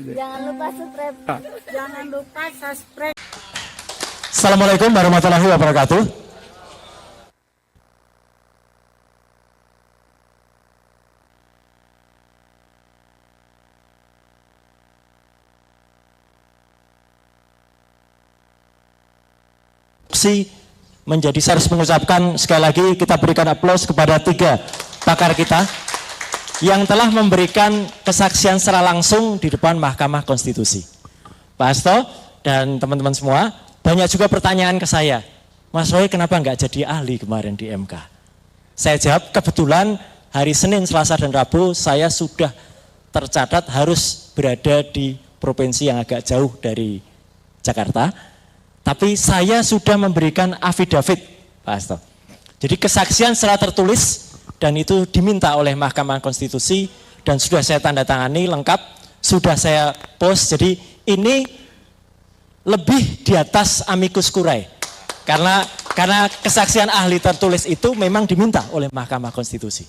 Jangan lupa subscribe. Jangan lupa subscribe. Assalamualaikum warahmatullahi wabarakatuh. Menjadi saya harus mengucapkan sekali lagi kita berikan aplaus kepada 3 pakar kita yang telah memberikan kesaksian secara langsung di depan Mahkamah Konstitusi. Pak Hasto dan teman-teman semua, banyak juga pertanyaan ke saya, Mas Roy kenapa nggak jadi ahli kemarin di MK? Saya jawab, kebetulan hari Senin, Selasa, dan Rabu saya sudah tercatat harus berada di provinsi yang agak jauh dari Jakarta. Tapi saya sudah memberikan afidavit, Pak Hasto. Jadi kesaksian secara tertulis dan itu diminta oleh Mahkamah Konstitusi dan sudah saya tanda tangani lengkap, sudah saya post. Jadi ini lebih di atas amicus curiae. Karena kesaksian ahli tertulis itu memang diminta oleh Mahkamah Konstitusi.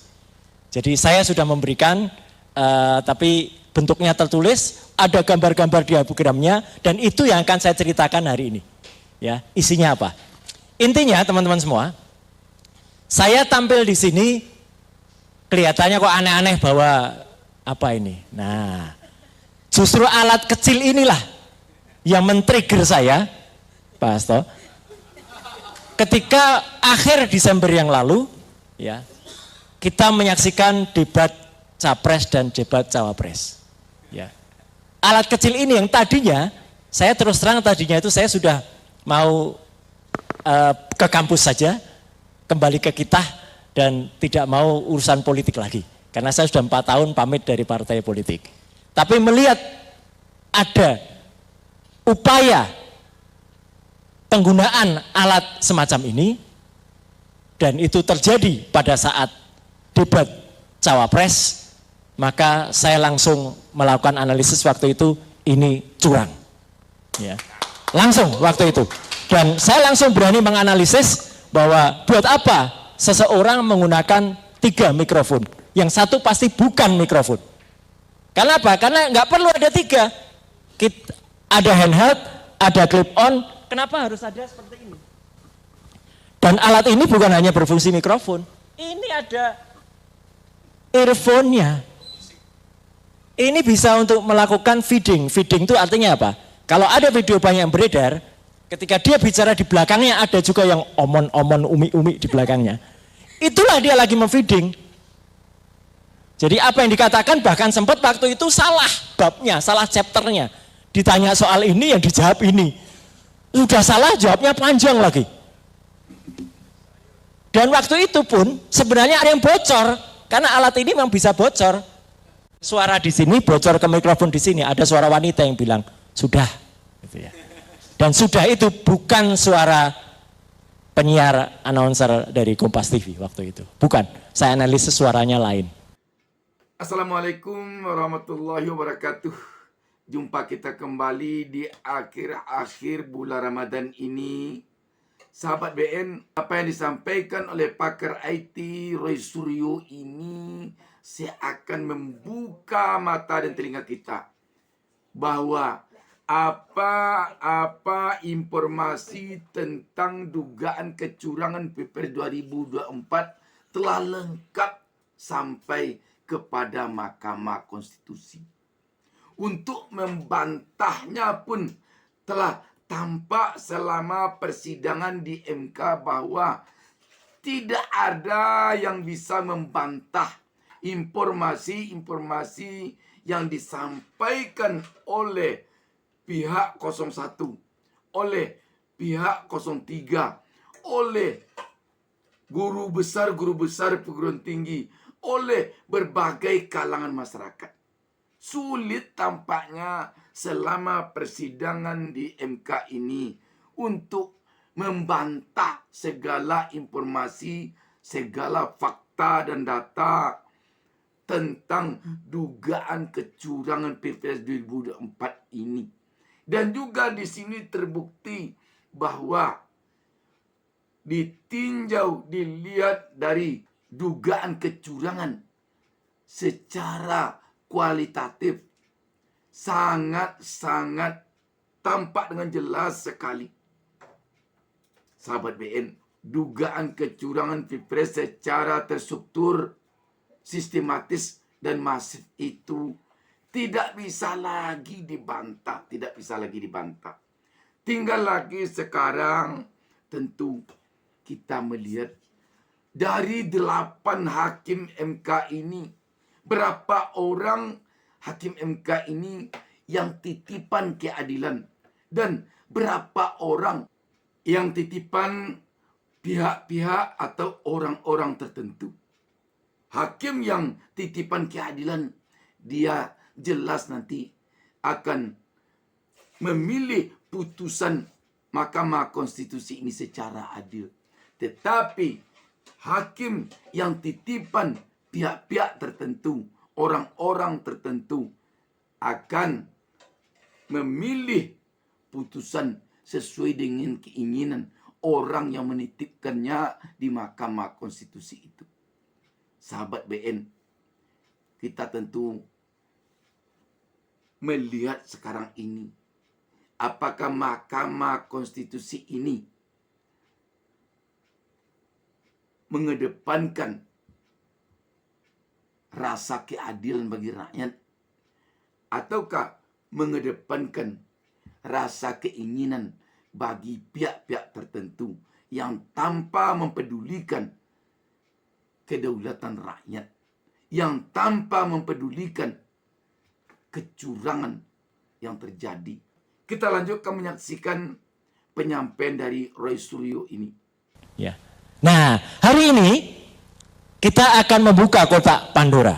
Jadi saya sudah memberikan, tapi bentuknya tertulis, ada gambar-gambar diagramnya dan itu yang akan saya ceritakan hari ini. Ya, isinya apa? Intinya teman-teman semua, saya tampil di sini kelihatannya kok aneh-aneh bahwa apa ini? Nah, justru alat kecil inilah yang men-trigger saya, Pak Hasto. Ketika akhir Desember yang lalu, ya, kita menyaksikan debat Capres dan debat Cawapres. Ya. Alat kecil ini yang tadinya, saya terus terang tadinya itu saya sudah mau ke kampus saja, kembali ke kita dan tidak mau urusan politik lagi. Karena saya sudah 4 tahun pamit dari partai politik. Tapi melihat ada upaya penggunaan alat semacam ini, dan itu terjadi pada saat debat Cawapres, maka saya langsung melakukan analisis waktu itu, ini curang. Ya. Langsung waktu itu. Dan saya langsung berani menganalisis bahwa buat apa seseorang menggunakan 3 mikrofon. Yang satu pasti bukan mikrofon. Karena apa? Karena nggak perlu ada 3. Ada handheld, ada clip on. Kenapa harus ada seperti ini? Dan alat ini bukan hanya berfungsi mikrofon. Ini ada earphone-nya. Ini bisa untuk melakukan feeding. Feeding itu artinya apa? Kalau ada video banyak yang beredar, ketika dia bicara di belakangnya ada juga yang omon-omon umi-umi di belakangnya. Itulah dia lagi memfeeding. Jadi apa yang dikatakan bahkan sempat waktu itu salah babnya, salah chapternya. Ditanya soal ini yang dijawab ini. Sudah salah jawabnya panjang lagi. Dan waktu itu pun sebenarnya ada yang bocor. Karena alat ini memang bisa bocor. Suara di sini bocor ke mikrofon di sini. Ada suara wanita yang bilang, sudah, gitu ya. Dan sudah itu bukan suara penyiar announcer dari Kompas TV waktu itu. Bukan, saya analisis suaranya lain. Assalamualaikum warahmatullahi wabarakatuh. Jumpa kita kembali di akhir-akhir bulan Ramadan ini. Sahabat BN, apa yang disampaikan oleh pakar IT Roy Suryo ini seakan membuka mata dan telinga kita bahwa apa informasi tentang dugaan kecurangan Pilpres 2024 telah lengkap sampai kepada Mahkamah Konstitusi. Untuk membantahnya pun telah tampak selama persidangan di MK bahwa tidak ada yang bisa membantah informasi-informasi yang disampaikan oleh pihak 01, oleh pihak 03, oleh guru besar perguruan tinggi, oleh berbagai kalangan masyarakat. Sulit tampaknya selama persidangan di MK ini untuk membantah segala informasi, segala fakta dan data tentang dugaan kecurangan Pilpres 2024 ini. Dan juga di sini terbukti bahwa ditinjau, dilihat dari dugaan kecurangan secara kualitatif, sangat-sangat tampak dengan jelas sekali. Sahabat BN, dugaan kecurangan Pilpres secara terstruktur, sistematis, dan masif itu tidak bisa lagi dibantah. Tidak bisa lagi dibantah. Tinggal lagi sekarang tentu kita melihat dari 8 hakim MK ini, berapa orang hakim MK ini yang titipan keadilan, dan berapa orang yang titipan pihak-pihak atau orang-orang tertentu. Hakim yang titipan keadilan, dia jelas nanti akan memilih putusan Mahkamah Konstitusi ini secara adil. Tetapi hakim yang titipan pihak-pihak tertentu, orang-orang tertentu, akan memilih putusan sesuai dengan keinginan orang yang menitipkannya di Mahkamah Konstitusi itu. Sahabat BN, kita tentu melihat sekarang ini, apakah Mahkamah Konstitusi ini mengedepankan rasa keadilan bagi rakyat, ataukah mengedepankan rasa keinginan bagi pihak-pihak tertentu yang tanpa mempedulikan kedaulatan rakyat, yang tanpa mempedulikan kecurangan yang terjadi. Kita lanjutkan menyaksikan penyampaian dari Roy Suryo ini. Ya. Nah, hari ini kita akan membuka kotak Pandora.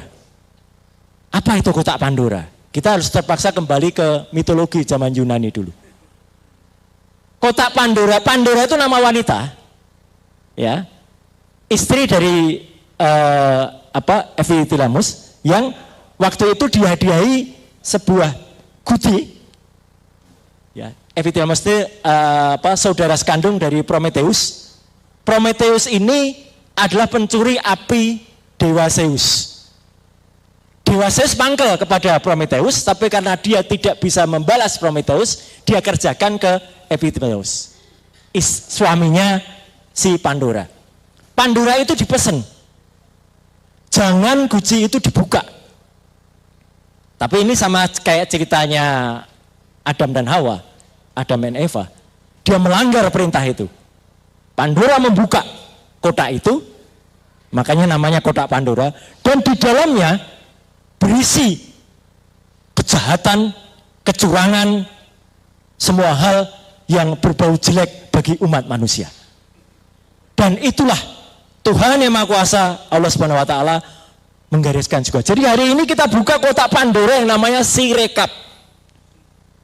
Apa itu kotak Pandora? Kita harus terpaksa kembali ke mitologi zaman Yunani dulu. Kotak Pandora, Pandora itu nama wanita, ya, istri dari Ephialtes yang waktu itu dihadiahi sebuah guci. Ya, Ephialtes itu saudara sekandung dari Prometheus. Prometheus ini adalah pencuri api Dewa Zeus. Dewa Zeus mangkel kepada Prometheus, tapi karena dia tidak bisa membalas Prometheus, dia kerjakan ke Ephialtes, suaminya si Pandora. Pandora itu dipesan, jangan guci itu dibuka. Tapi ini sama kayak ceritanya Adam dan Hawa, Adam dan Eva. Dia melanggar perintah itu. Pandora membuka kotak itu, makanya namanya kotak Pandora, dan di dalamnya berisi kejahatan, kecurangan, semua hal yang berbau jelek bagi umat manusia. Dan itulah Tuhan yang Maha Kuasa, Allah Subhanahu wa taala menggariskan juga. Jadi hari ini kita buka kotak Pandora yang namanya Sirekap.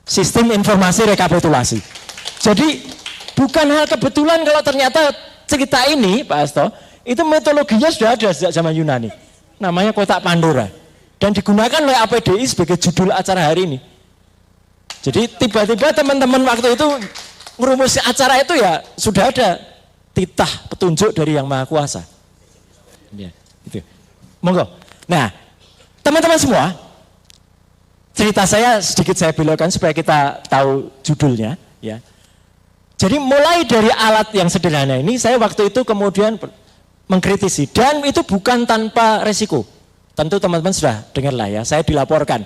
Sistem informasi rekapitulasi. Jadi bukan hal kebetulan kalau ternyata cerita ini, Pak Asto, itu metodologinya sudah ada sejak zaman Yunani. Namanya kotak Pandora. Dan digunakan oleh APDI sebagai judul acara hari ini. Jadi tiba-tiba teman-teman waktu itu merumuskan acara itu ya sudah ada titah petunjuk dari Yang Maha Kuasa. Ya, gitu. Monggo. Nah, teman-teman semua, cerita saya sedikit saya belokkan supaya kita tahu judulnya, ya. Jadi mulai dari alat yang sederhana ini, saya waktu itu kemudian mengkritisi, dan itu bukan tanpa resiko. Tentu teman-teman sudah dengar lah ya, saya dilaporkan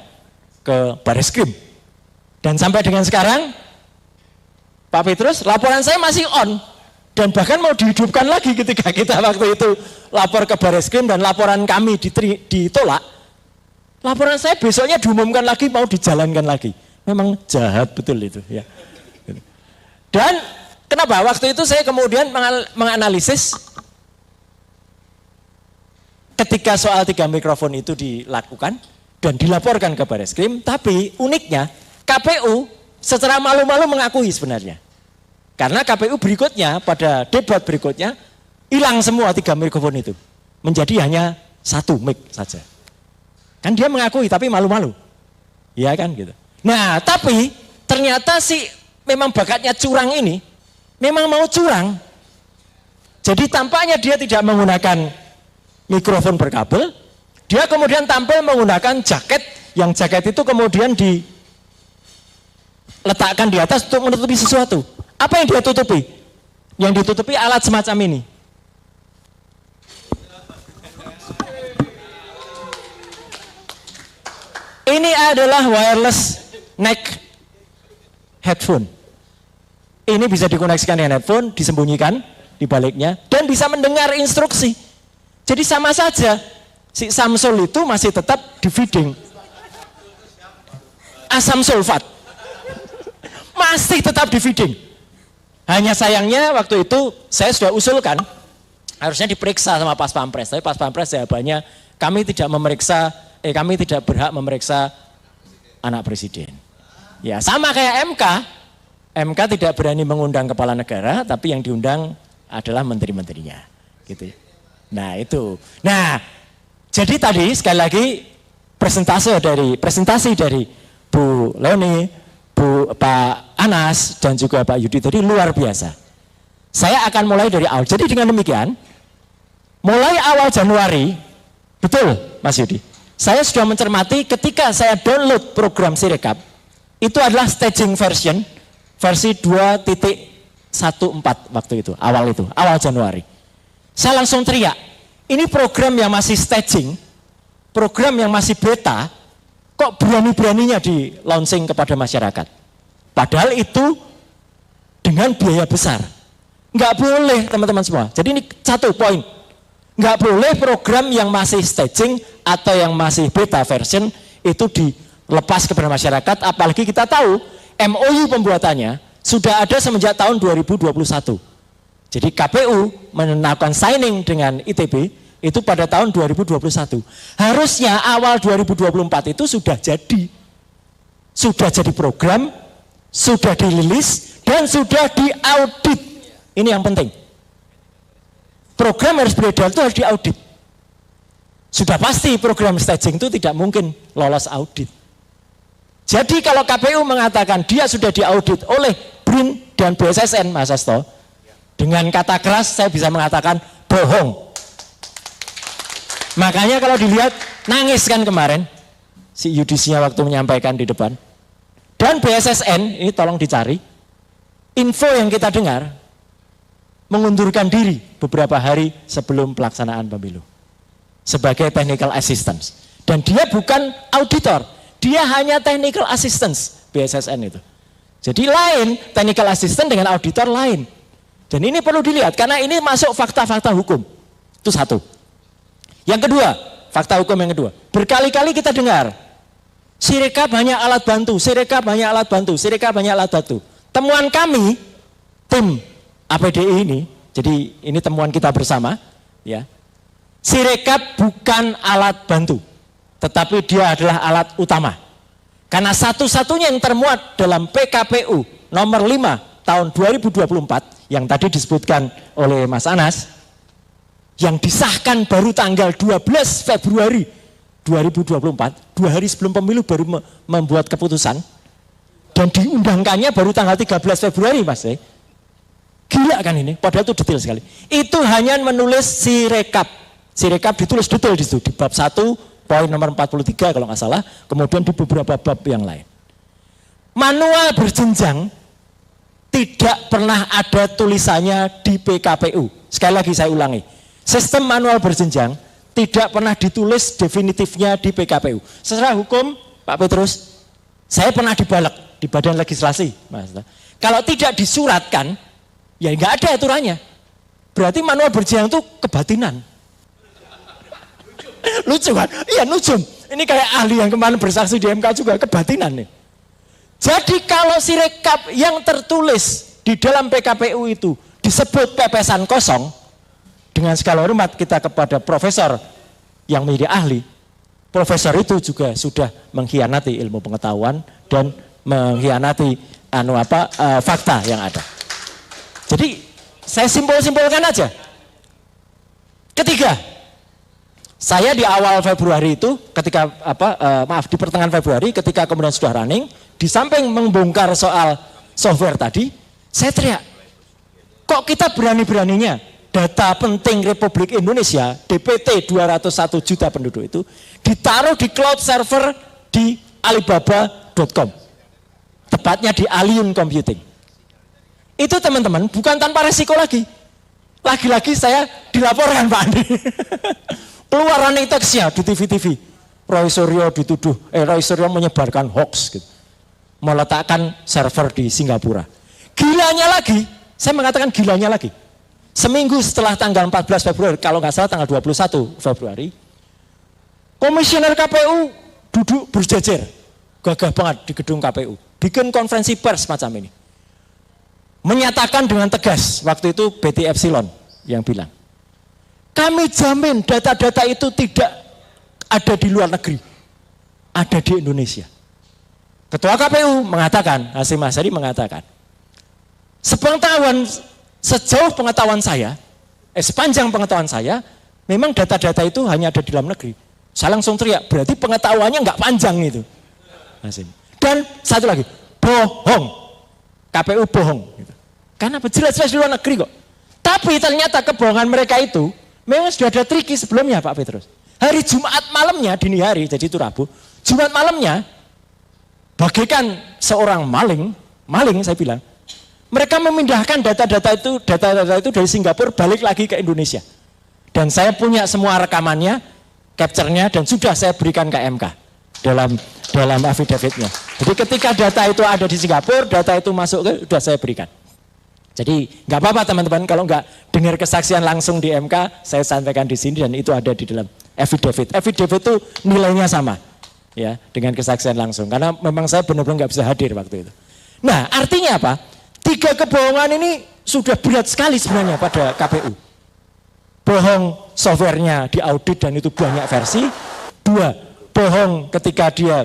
ke Bareskrim. Dan sampai dengan sekarang, Pak Petrus, laporan saya masih on. Dan bahkan mau dihidupkan lagi ketika kita waktu itu lapor ke Bareskrim dan laporan kami ditolak. Laporan saya besoknya diumumkan lagi, mau dijalankan lagi. Memang jahat betul itu ya. Dan kenapa? Waktu itu saya kemudian menganalisis ketika soal 3 mikrofon itu dilakukan dan dilaporkan ke Bareskrim, tapi uniknya KPU secara malu-malu mengakui sebenarnya. Karena KPU berikutnya pada debat berikutnya hilang semua 3 mikrofon itu. Menjadi hanya 1 mic saja. Kan dia mengakui tapi malu-malu. Iya kan gitu. Nah, tapi ternyata memang bakatnya curang ini memang mau curang. Jadi tampaknya dia tidak menggunakan mikrofon berkabel, dia kemudian tampil menggunakan jaket, yang jaket itu kemudian letakkan di atas untuk menutupi sesuatu. Apa yang dia tutupi? Yang ditutupi alat semacam ini. Ini adalah wireless neck headphone. Ini bisa dikoneksikan dengan headphone, disembunyikan di baliknya, dan bisa mendengar instruksi. Jadi sama saja, si Samsul itu masih tetap di feeding asam sulfat. Masih tetap di feeding. Hanya sayangnya waktu itu saya sudah usulkan, harusnya diperiksa sama Pas Pampres. Tapi Pas Pampres jawabannya, kami tidak berhak memeriksa anak presiden. Ya sama kayak MK. MK tidak berani mengundang kepala negara, tapi yang diundang adalah menteri-menterinya. Gitu. Nah itu. Nah jadi tadi sekali lagi presentasi dari Bu Leoni, Pak Anas dan juga Pak Yudi tadi luar biasa. Saya akan mulai dari awal. Jadi dengan demikian, mulai awal Januari, betul Mas Yudi, saya sudah mencermati ketika saya download program Sirekap, itu adalah staging versi 2.14 waktu itu, awal Januari. Saya langsung teriak, ini program yang masih staging, program yang masih beta, kok berani-beraninya di launching kepada masyarakat. Padahal itu dengan biaya besar. Nggak boleh teman-teman semua. Jadi ini satu poin. Nggak boleh program yang masih staging atau yang masih beta version itu dilepas kepada masyarakat. Apalagi kita tahu MOU pembuatannya sudah ada semenjak tahun 2021. Jadi KPU melakukan signing dengan ITB itu pada tahun 2021. Harusnya awal 2024 itu sudah jadi program, sudah dirilis dan sudah diaudit. Ini yang penting. Program harus beredar itu harus diaudit. Sudah pasti program staging itu tidak mungkin lolos audit. Jadi kalau KPU mengatakan dia sudah diaudit oleh BRIN dan BSSN, Mas Hasto, dengan kata keras saya bisa mengatakan bohong. Makanya kalau dilihat nangis kan kemarin si Yudisinya waktu menyampaikan di depan. Dan BSSN ini tolong dicari. Info yang kita dengar mengundurkan diri beberapa hari sebelum pelaksanaan pemilu sebagai technical assistance. Dan dia bukan auditor, dia hanya technical assistance BSSN itu. Jadi lain, technical assistant dengan auditor lain. Dan ini perlu dilihat karena ini masuk fakta-fakta hukum. Itu satu. Yang kedua, fakta hukum yang kedua. Berkali-kali kita dengar, Sirekap hanya alat bantu, Sirekap hanya alat bantu, Sirekap hanya alat bantu. Temuan kami, tim APDI ini, jadi ini temuan kita bersama, ya. Sirekap bukan alat bantu, tetapi dia adalah alat utama. Karena satu-satunya yang termuat dalam PKPU nomor 5 tahun 2024 yang tadi disebutkan oleh Mas Anas, yang disahkan baru tanggal 12 Februari 2024, 2 hari sebelum pemilu baru membuat keputusan, dan diundangkannya baru tanggal 13 Februari Mas. Gila kan ini, padahal itu detail sekali. Itu hanya menulis Sirekap. Sirekap ditulis detail di situ, di bab 1, poin nomor 43 kalau nggak salah, kemudian di beberapa bab yang lain. Manual berjenjang tidak pernah ada tulisannya di PKPU. Sekali lagi saya ulangi, sistem manual berjenjang tidak pernah ditulis definitifnya di PKPU. Secara hukum, Pak Petrus, saya pernah dibalek di Badan Legislasi, Mas. Kalau tidak disuratkan, ya nggak ada aturannya. Berarti manual berjenjang itu kebatinan. Lucu kan? Iya nujum. Ini kayak ahli yang kemarin bersaksi di MK juga kebatinan nih. Jadi kalau Sirekap yang tertulis di dalam PKPU itu disebut pepesan kosong, dengan segala hormat kita kepada profesor yang menjadi ahli, profesor itu juga sudah mengkhianati ilmu pengetahuan dan mengkhianati fakta yang ada. Jadi saya simpulkan aja. Ketiga, saya di awal Februari itu, ketika di pertengahan Februari, ketika kemudian sudah running, di samping membongkar soal software tadi, saya teriak, kok kita berani-beraninya data penting Republik Indonesia, DPT 201 juta penduduk itu, ditaruh di cloud server di alibaba.com. tepatnya di Allium Computing. Itu teman-teman bukan tanpa resiko lagi. Lagi-lagi saya dilaporkan Pak Andi. Keluar running text-nya di TV-TV. Roy Suryo dituduh, Roy Suryo menyebarkan hoax gitu. Meletakkan server di Singapura. Gilanya lagi, saya mengatakan gilanya lagi. Seminggu setelah tanggal 14 Februari, kalau nggak salah tanggal 21 Februari, komisioner KPU duduk berjejer, gagah banget di gedung KPU, bikin konferensi pers macam ini. Menyatakan dengan tegas, waktu itu BT Epsilon yang bilang, kami jamin data-data itu tidak ada di luar negeri, ada di Indonesia. Ketua KPU mengatakan, Hasyim Asyari mengatakan, sejauh pengetahuan saya, sepanjang pengetahuan saya, memang data-data itu hanya ada di dalam negeri. Saya langsung teriak, berarti pengetahuannya nggak panjang itu. Dan satu lagi, bohong. KPU bohong. Karena jelas-jelas di luar negeri kok. Tapi ternyata kebohongan mereka itu, memang sudah ada triki sebelumnya Pak Petrus. Hari Jumat malamnya, dini hari, jadi itu Rabu, Jumat malamnya, bagaikan seorang maling saya bilang, mereka memindahkan data-data itu dari Singapura balik lagi ke Indonesia. Dan saya punya semua rekamannya, capture-nya, dan sudah saya berikan ke MK dalam affidavit-nya. Jadi ketika data itu ada di Singapura, data itu masuk ke, sudah saya berikan. Jadi nggak apa-apa teman-teman kalau nggak dengar kesaksian langsung di MK, saya sampaikan di sini dan itu ada di dalam affidavit. Affidavit itu nilainya sama, ya, dengan kesaksian langsung. Karena memang saya benar-benar nggak bisa hadir waktu itu. Nah, artinya apa? 3 kebohongan ini sudah berat sekali sebenarnya pada KPU. Bohong softwarenya diaudit dan itu banyak versi. 2, bohong ketika dia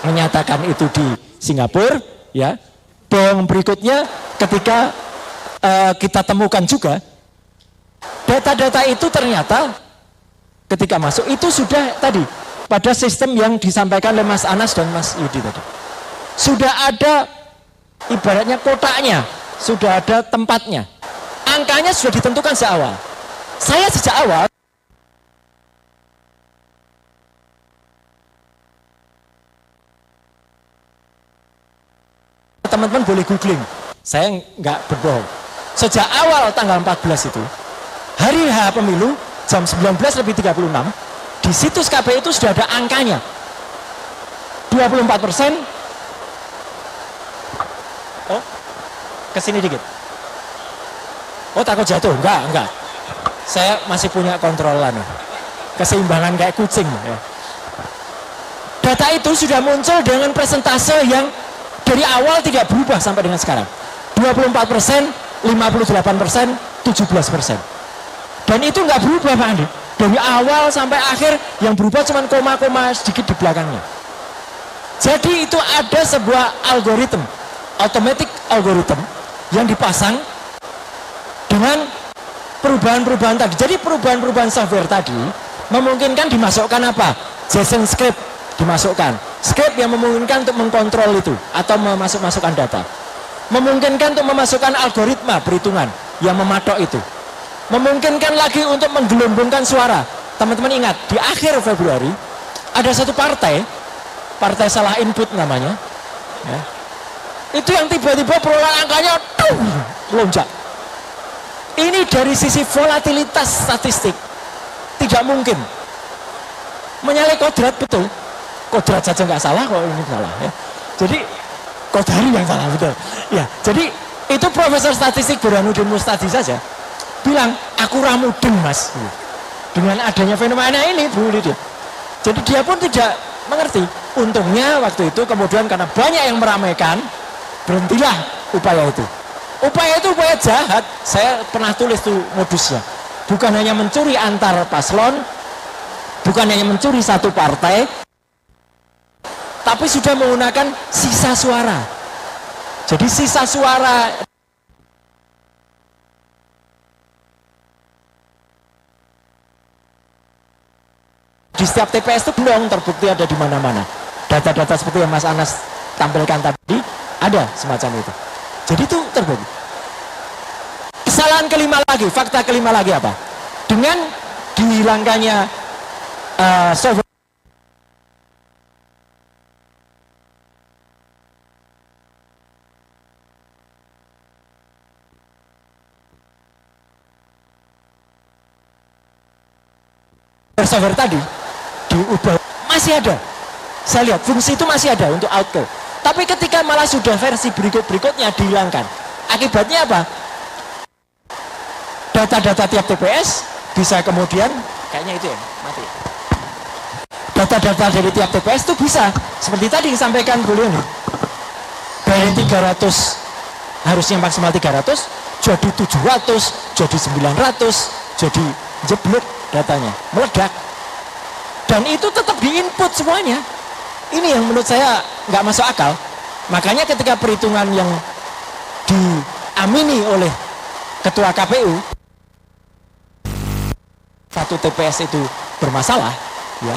menyatakan itu di Singapura, ya. Bohong berikutnya ketika kita temukan juga data-data itu ternyata ketika masuk itu sudah tadi pada sistem yang disampaikan oleh Mas Anas dan Mas Yudi tadi. Sudah ada ibaratnya kotaknya, sudah ada tempatnya. Angkanya sudah ditentukan sejak awal. Saya sejak awal teman-teman boleh googling, saya nggak berbohong. Sejak awal tanggal 14 itu, hari H pemilu, jam 19.36, di situs KPU itu sudah ada angkanya. 24%. Oh, kesini dikit. Oh, takut jatuh? Enggak. Saya masih punya kontrolan. Keseimbangan kayak kucing. Ya. Data itu sudah muncul dengan persentase yang dari awal tidak berubah sampai dengan sekarang. 24%, 58%, 17%. Dan itu nggak berubah Pak Andi. Dari awal sampai akhir yang berubah cuma koma-koma sedikit di belakangnya. Jadi itu ada sebuah algoritma, automatic algorithm yang dipasang dengan perubahan-perubahan tadi. Jadi perubahan-perubahan software tadi memungkinkan dimasukkan apa? JSON script dimasukkan. Script yang memungkinkan untuk mengkontrol itu atau memasukkan data. Memungkinkan untuk memasukkan algoritma perhitungan yang mematok itu. Memungkinkan lagi untuk menggelembungkan suara. Teman-teman ingat, di akhir Februari ada satu partai salah input namanya. Ya. Itu yang tiba-tiba perolehan angkanya melonjak. Ini dari sisi volatilitas statistik tidak mungkin. Menyalahi kodrat betul. Kodrat saja nggak salah kok ini salah. Ya. Jadi Kodari yang salah betul. Ya, jadi itu Profesor Statistik Burhanuddin Mustadi saja bilang aku ramudeng Mas. Dengan adanya fenomena ini Bu Lydia. Jadi dia pun tidak mengerti. Untungnya waktu itu kemudian karena banyak yang meramaikan, berhentilah upaya itu. Upaya itu upaya jahat. Saya pernah tulis tuh modusnya. Bukan hanya mencuri antar paslon, bukan hanya mencuri satu partai, tapi sudah menggunakan sisa suara. Jadi sisa suara di setiap TPS itu belum terbukti ada di mana-mana. Data-data seperti yang Mas Anas tampilkan tadi ada semacam itu. Jadi itu terbukti. Kesalahan kelima lagi, fakta kelima lagi apa? Dengan dihilangkannya software. software tadi diubah, masih ada. Saya lihat fungsi itu masih ada untuk auto. Tapi ketika malah sudah versi berikutnya dihilangkan, akibatnya apa? Data-data tiap TPS bisa kemudian, kayaknya itu ya, mati. Data-data dari tiap TPS itu bisa, seperti tadi disampaikan beliau nih, dari 300, harusnya maksimal 300, jadi 700, jadi 900, jadi jeblok datanya, meledak. Dan itu tetap diinput semuanya. Ini yang menurut saya nggak masuk akal. Makanya ketika perhitungan yang diamini oleh Ketua KPU, satu TPS itu bermasalah, ya,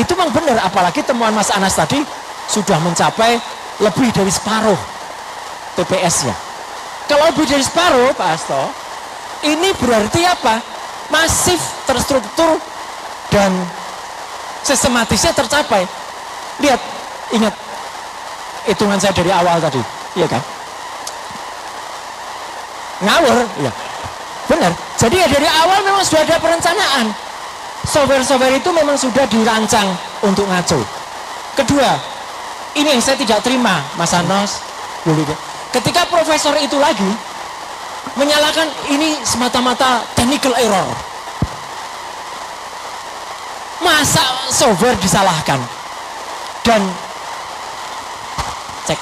itu memang benar. Apalagi temuan Mas Anas tadi sudah mencapai lebih dari separuh TPS-nya. Kalau lebih dari separuh, Pak Hasto, ini berarti apa? Masif, terstruktur, dan sistematisnya tercapai. Lihat, ingat hitungan saya dari awal tadi, iya kan? Ngawur, ya. Benar. Jadi ya dari awal memang sudah ada perencanaan. Software-software itu memang sudah dirancang untuk ngaco. Kedua, ini yang saya tidak terima, Mas Anos. Ketika profesor itu lagi menyalahkan ini semata-mata technical error. Masa software disalahkan? Dan cek.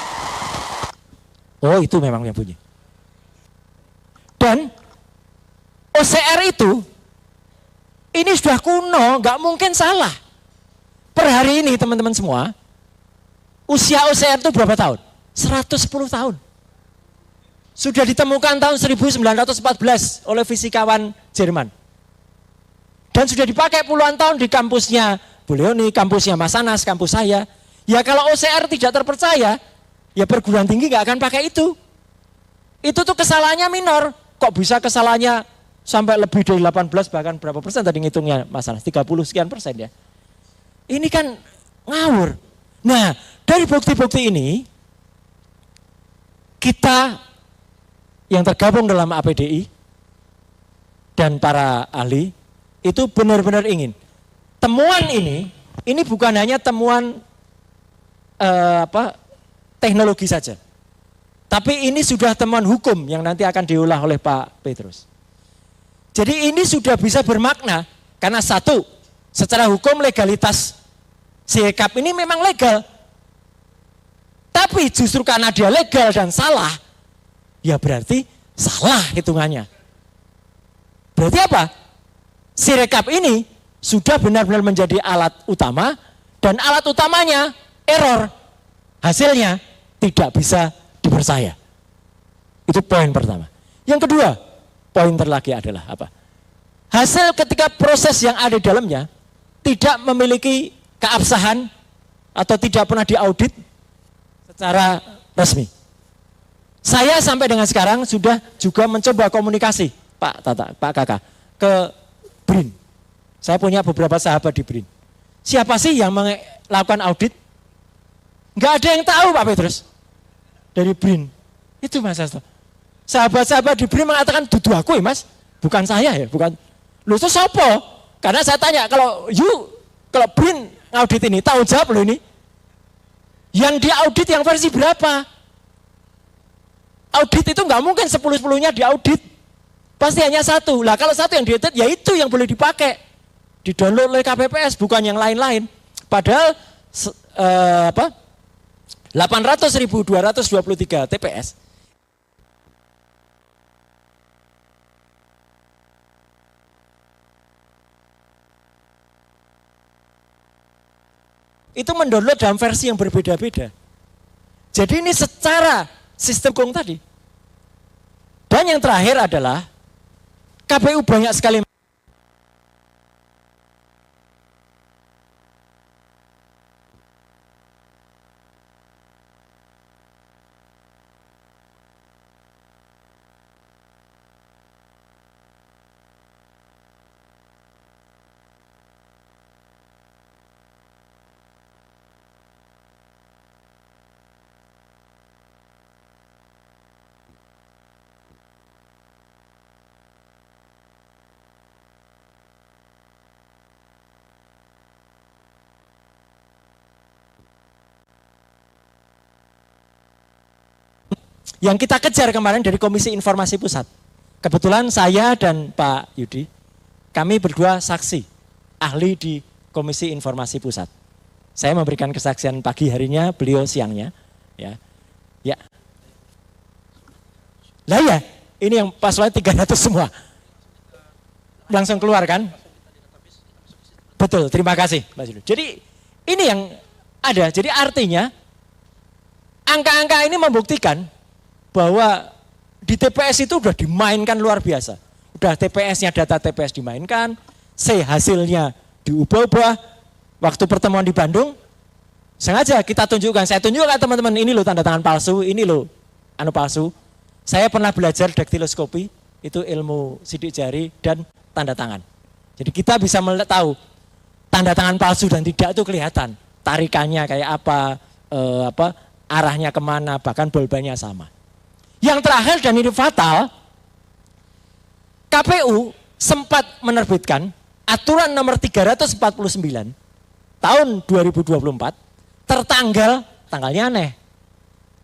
Oh, itu memang yang punya. Dan OCR itu ini sudah kuno, nggak mungkin salah. Per hari ini teman-teman semua, usia OCR itu berapa tahun? 110 tahun. Sudah ditemukan tahun 1914 oleh fisikawan Jerman. Dan sudah dipakai puluhan tahun di kampusnya beliau nih, kampusnya Mas Anas, kampus saya. Ya kalau OCR tidak terpercaya, ya perguruan tinggi nggak akan pakai itu. Itu tuh kesalahannya minor. Kok bisa kesalahannya sampai lebih dari 18 bahkan berapa persen tadi ngitungnya Mas Anas? 30 sekian persen ya. Ini kan ngawur. Nah, dari bukti-bukti ini, kita yang tergabung dalam APDI dan para ahli itu benar-benar ingin temuan ini bukan hanya temuan teknologi saja, tapi ini sudah temuan hukum yang nanti akan diolah oleh Pak Petrus. Jadi ini sudah bisa bermakna karena satu, secara hukum legalitas Sirekap ini memang legal, tapi justru karena dia legal dan salah, ya berarti salah hitungannya. Berarti apa? Sirekap ini sudah benar-benar menjadi alat utama dan alat utamanya error. Hasilnya tidak bisa dipercaya. Itu poin pertama. Yang kedua, poin terlagi adalah apa? Hasil ketika proses yang ada di dalamnya tidak memiliki keabsahan atau tidak pernah diaudit secara resmi. Saya sampai dengan sekarang sudah juga mencoba komunikasi, Pak Tata, Pak Kakak, ke BRIN. Saya punya beberapa sahabat di BRIN. Siapa sih yang melakukan audit? Enggak ada yang tahu, Pak Petrus. Dari BRIN. Itu Mas Hasto. Sahabat-sahabat di BRIN mengatakan, dudu aku ya Mas, bukan saya ya, bukan. Lu itu sopo? Karena saya tanya, kalau BRIN audit ini, tahu jawab lo ini. Yang diaudit yang versi berapa? Audit itu nggak mungkin 10-10-nya diaudit. Pasti hanya satu. Lah kalau satu yang diaudit, ya itu yang boleh dipakai. Di-download oleh KPPS, bukan yang lain-lain. Padahal 800.223 TPS itu mendownload dalam versi yang berbeda-beda. Jadi ini secara sistem hukum tadi. Dan yang terakhir adalah KPU banyak sekali yang kita kejar kemarin dari Komisi Informasi Pusat. Kebetulan saya dan Pak Yudi, kami berdua saksi, ahli di Komisi Informasi Pusat. Saya memberikan kesaksian pagi harinya, beliau siangnya. Ya, ya. Lah ya, ini yang paslon 300 semua. Langsung keluar kan? Betul, terima kasih Mbak Zilu. Jadi ini yang ada, jadi artinya angka-angka ini membuktikan bahwa di TPS itu udah dimainkan luar biasa. Udah TPS-nya, data TPS dimainkan, hasilnya diubah-ubah. Waktu pertemuan di Bandung, sengaja kita tunjukkan, saya tunjukkan teman-teman, ini loh tanda tangan palsu, ini loh anu palsu. Saya pernah belajar daktiloskopi, itu ilmu sidik jari dan tanda tangan. Jadi kita bisa tahu tanda tangan palsu dan tidak itu kelihatan. Tarikannya kayak apa, arahnya kemana, bahkan bolbannya sama. Yang terakhir dan ini fatal, KPU sempat menerbitkan aturan nomor 349 tahun 2024 tanggalnya aneh,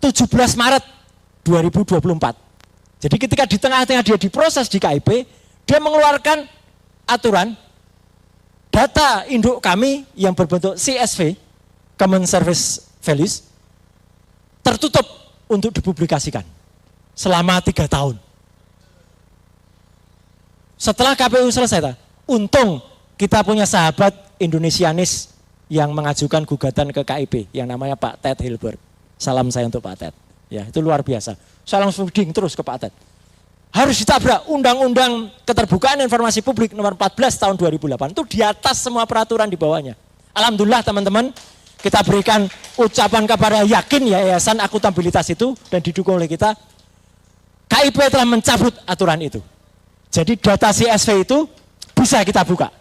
17 Maret 2024. Jadi ketika di tengah-tengah dia diproses di KIP, dia mengeluarkan aturan data induk kami yang berbentuk CSV, Common Service Values, tertutup untuk dipublikasikan selama 3 tahun. Setelah KPU selesai, untung kita punya sahabat Indonesianis yang mengajukan gugatan ke KIP yang namanya Pak Ted Hilbert. Salam saya untuk Pak Ted. Ya, itu luar biasa. Saya langsung ding terus ke Pak Ted. Harus ditabrak Undang-Undang Keterbukaan Informasi Publik nomor 14 tahun 2008 itu di atas semua peraturan di bawahnya. Alhamdulillah teman-teman, kita berikan ucapan kepada yakin ya Yayasan Akuntabilitas itu dan didukung oleh kita. KIP telah mencabut aturan itu. Jadi data CSV itu bisa kita buka.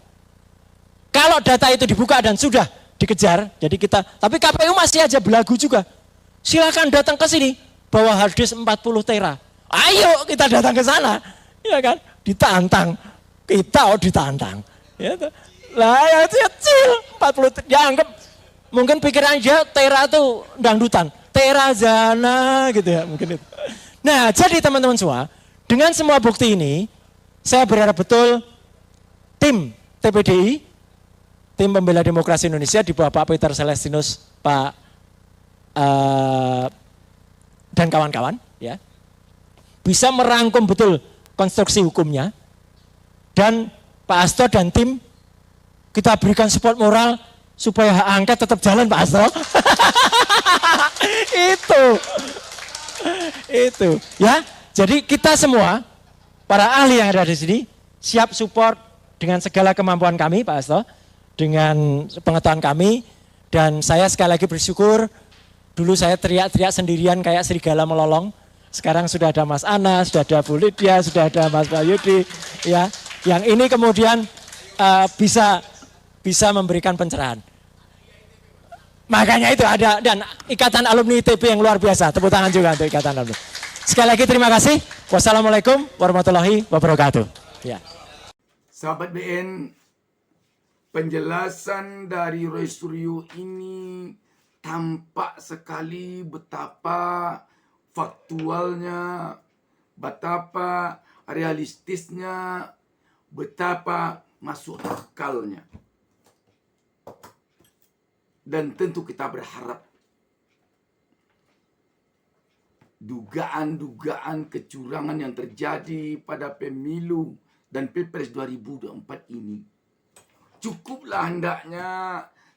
Kalau data itu dibuka dan sudah dikejar, jadi kita, tapi KPU masih aja belagu juga. Silakan datang ke sini, bawa harddisk 40 tera. Ayo kita datang ke sana, ya kan? Ditantang, kita ditantang. Ya, lah yang kecil 40, ya anggap mungkin pikiran aja tera itu dangdutan, tera zana gitu ya mungkin itu. Nah jadi teman-teman semua, dengan semua bukti ini, saya berharap betul tim TPDI, tim Pembela Demokrasi Indonesia di bawah Pak Peter Celestinus, Pak dan kawan-kawan, ya, bisa merangkum betul konstruksi hukumnya, dan Pak Hasto dan tim kita berikan support moral supaya hak angket tetap jalan Pak Hasto. itu, ya. Jadi kita semua para ahli yang ada di sini siap support dengan segala kemampuan kami Pak Hasto, dengan pengetahuan kami, dan saya sekali lagi bersyukur. Dulu saya teriak-teriak sendirian kayak serigala melolong. Sekarang sudah ada Mas Anas, sudah ada Bu Lydia, sudah ada Mas Bayudi, ya. Yang ini kemudian bisa memberikan pencerahan. Makanya itu ada, dan Ikatan Alumni ITB yang luar biasa. Tepuk tangan juga untuk Ikatan Alumni. Sekali lagi terima kasih. Wassalamualaikum warahmatullahi wabarakatuh. Ya. Sahabat BN, penjelasan dari Roy Suryo ini tampak sekali betapa faktualnya, betapa realistisnya, betapa masuk akalnya. Dan tentu kita berharap dugaan-dugaan kecurangan yang terjadi pada pemilu dan Pilpres 2024 ini cukuplah hendaknya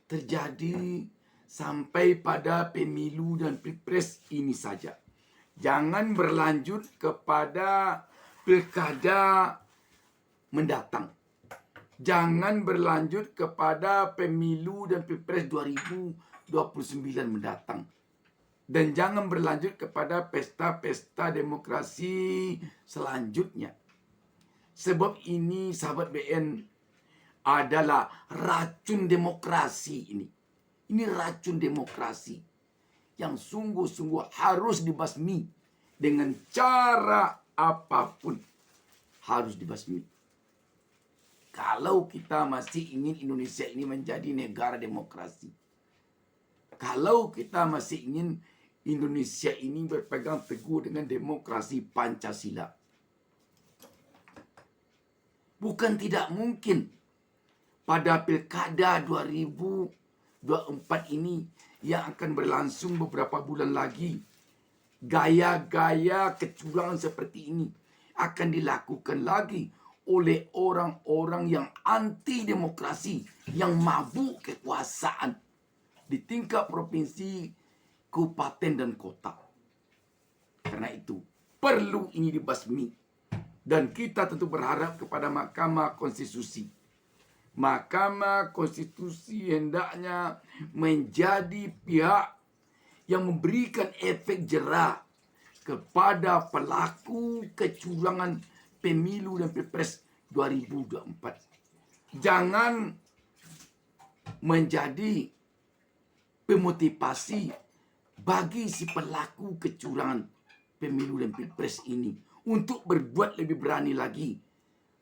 terjadi sampai pada pemilu dan Pilpres ini saja. Jangan berlanjut kepada pilkada mendatang. Jangan berlanjut kepada pemilu dan Pilpres 2029 mendatang. Dan jangan berlanjut kepada pesta-pesta demokrasi selanjutnya. Sebab ini, sahabat BN, adalah racun demokrasi ini. Ini racun demokrasi yang sungguh-sungguh harus dibasmi dengan cara apapun. Harus dibasmi. Kalau kita masih ingin Indonesia ini menjadi negara demokrasi. Kalau kita masih ingin Indonesia ini berpegang teguh dengan demokrasi Pancasila. Bukan tidak mungkin pada Pilkada 2024 ini yang akan berlangsung beberapa bulan lagi, gaya-gaya kecurangan seperti ini akan dilakukan lagi oleh orang-orang yang anti demokrasi, yang mabuk kekuasaan di tingkat provinsi, kabupaten, dan kota. Karena itu perlu ini dibasmi, dan kita tentu berharap kepada Mahkamah Konstitusi. Mahkamah Konstitusi hendaknya menjadi pihak yang memberikan efek jera kepada pelaku kecurangan pemilu dan pilpres 2024. Jangan menjadi pemotivasi bagi si pelaku kecurangan pemilu dan pilpres ini untuk berbuat lebih berani lagi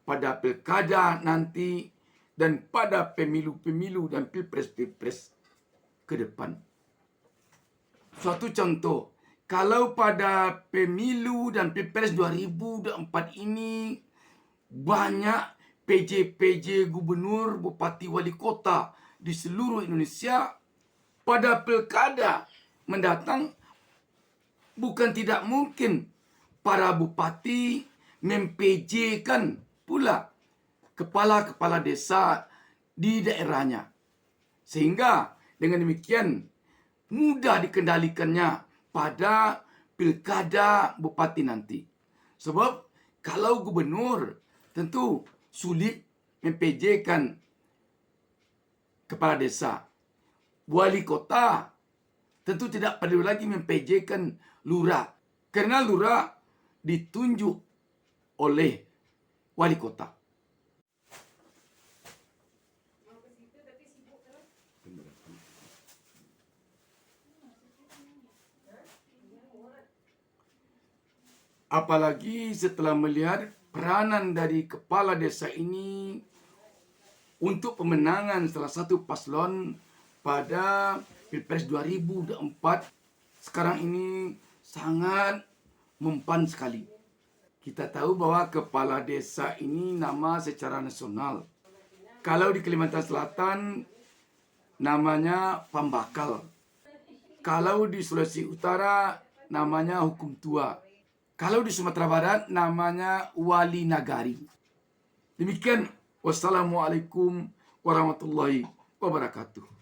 pada pilkada nanti dan pada pemilu-pemilu dan pilpres-pilpres ke depan. Suatu contoh, kalau pada pemilu dan pilpres 2024 ini banyak PJ-PJ gubernur, bupati, wali kota di seluruh Indonesia, pada pilkada mendatang bukan tidak mungkin para bupati mem-PJ-kan pula kepala-kepala desa di daerahnya. Sehingga dengan demikian mudah dikendalikannya pada pilkada bupati nanti. Sebab kalau gubernur tentu sulit mem-PJ-kan kepala desa. Wali kota tentu tidak perlu lagi mem-PJ-kan lurah. Karena lurah ditunjuk oleh wali kota. Apalagi setelah melihat peranan dari kepala desa ini untuk pemenangan salah satu paslon pada Pilpres 2024 sekarang ini sangat mempan sekali. Kita tahu bahwa kepala desa ini nama secara nasional. Kalau di Kalimantan Selatan namanya Pambakal. Kalau di Sulawesi Utara namanya Hukum Tua. Kalau di Sumatera Barat namanya Wali Nagari. Demikian, wassalamualaikum warahmatullahi wabarakatuh.